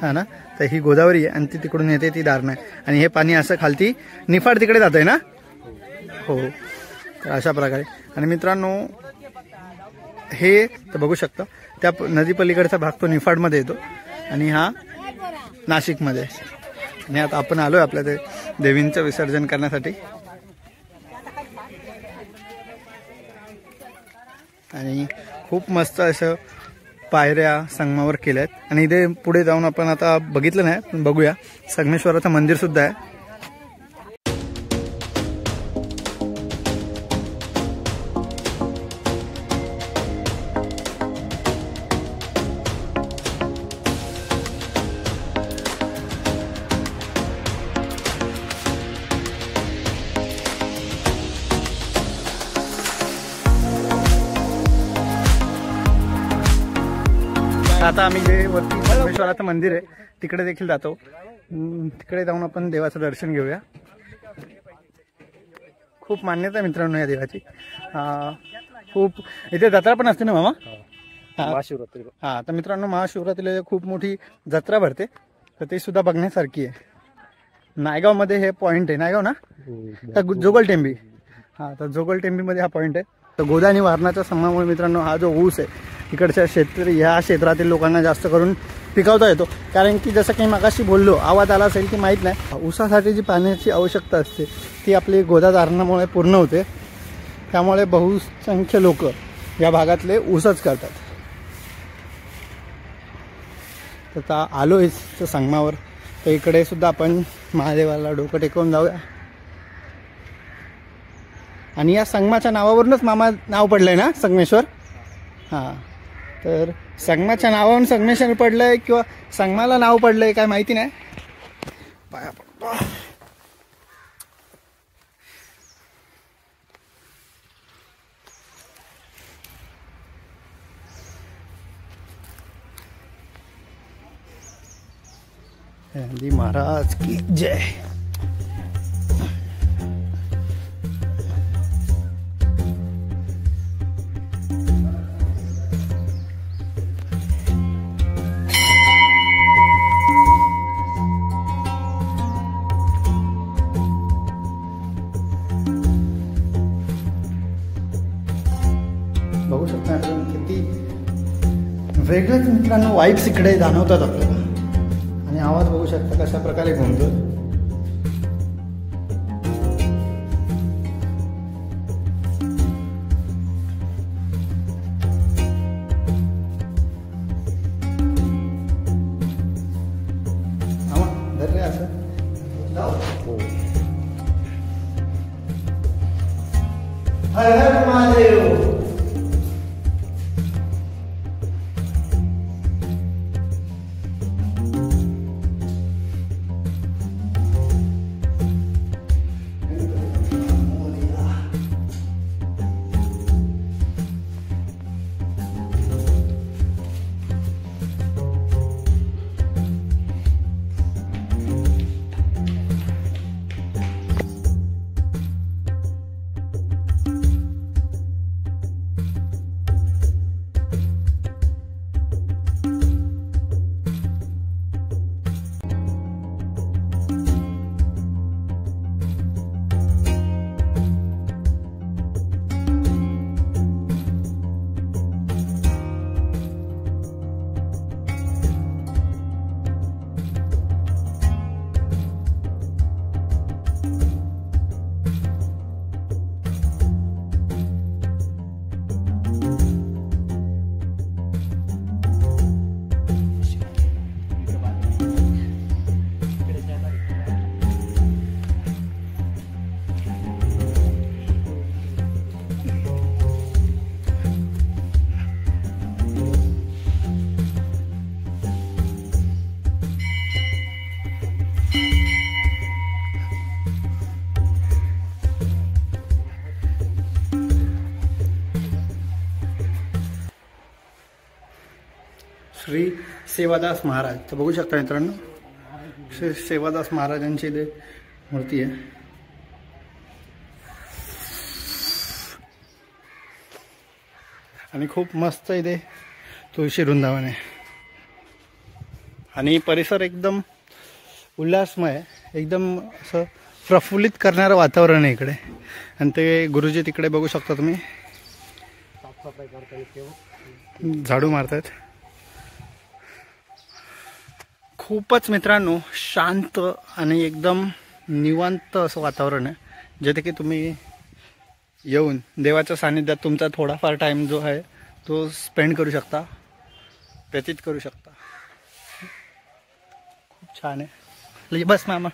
हा ना, तर ही गोदावरी आहे आणि ती तिकडून येते ती दारणा आहे आणि हे पाणी असं खालती निफाड तिकडे जात आहे ना. हो, तर अशा प्रकारे. आणि मित्रांनो हे तर बघू शकता त्या नदी पलीकडचा भाग तो निफाडमध्ये येतो आणि हा नाशिकमध्ये. आणि आता आपण आलोय आपल्या ते देवींचं विसर्जन करण्यासाठी. आणि खूप मस्त असं पायऱ्या संगमावर केल्या आहेत आणि इथे पुढे जाऊन आपण आता बघितलं नाही पण बघूया, संगमेश्वराचं मंदिर सुद्धा आहे. आता आम्ही जे वरती संगमेश्वराचं मंदिर आहे तिकडे देखील जातो. तिकडे जाऊन आपण देवाचं दर्शन घेऊया. खूप मान्यता आहे मित्रांनो या देवाची. खूप इथे जत्रा पण असते ना मामा. महाशिवरात्री. हा, तर मित्रांनो महाशिवरात्रीला खूप मोठी जत्रा भरते, तर ते सुद्धा बघण्यासारखी आहे. नायगावमध्ये हे पॉइंट आहे, नायगाव ना, तर जोगलटेंबी. हा, तर जोगलटेंबीमध्ये हा पॉइंट आहे. तर गोदा आणि वारणाच्या संगमामुळे मित्रांनो हा जो ऊस आहे इकडच्या ह्या क्षेत्रातील लोकांना जास्त करून पिकवता येतो. कारण की जसं काही मगाशी बोललो, आवाज आला असेल की माहीत नाही, ऊसासाठी जी पाण्याची आवश्यकता असते ती आपली गोदा धारणामुळे पूर्ण होते. त्यामुळे बहुसंख्य लोक या भागातले ऊसच करतात. तर आता आलो इथं संगमावर, तर इकडे सुद्धा आपण महादेवाला डोकं टेकवून जाऊया. आणि या संगमाच्या नावावरूनच मामा नाव पडलंय ना संगमेश्वर. हां, तर संगमाच्या नावावरून संगमेश्वर पडलंय किंवा संगमाला नाव पडलंय काय माहिती नाही. पाया पडतो. गांधी महाराज की जय. बघू शकता आपण किती वेगळेच मित्रांनो वाईब्स इकडे जाणवतात आपल्याला. आणि आवाज बघू शकता कशा प्रकारे घुमतो. धरले असं हर हर महादेव. श्री सेवादास महाराज. तर बघू शकता मित्रांनो श्री सेवादास महाराजांची इथे मूर्ती आहे. आणि खूप मस्त इथे तुळशी वृंदावन आहे. आणि परिसर एकदम उल्हासमय, एकदम असं प्रफुल्लित करणारं वातावरण आहे इकडे. आणि ते गुरुजी तिकडे बघू शकता तुम्ही, साफसफाई करता झाडू मारतायत. खूपच मित्रांनो शांत आणि एकदम निवांत असं वातावरण आहे, जिथे की तुम्ही येऊन देवाच्या सानिध्यात तुमचा थोडाफार टाइम जो आहे तो स्पेंड करू शकता, व्यतीत करू शकता. खूप छान आहे. बस मामा.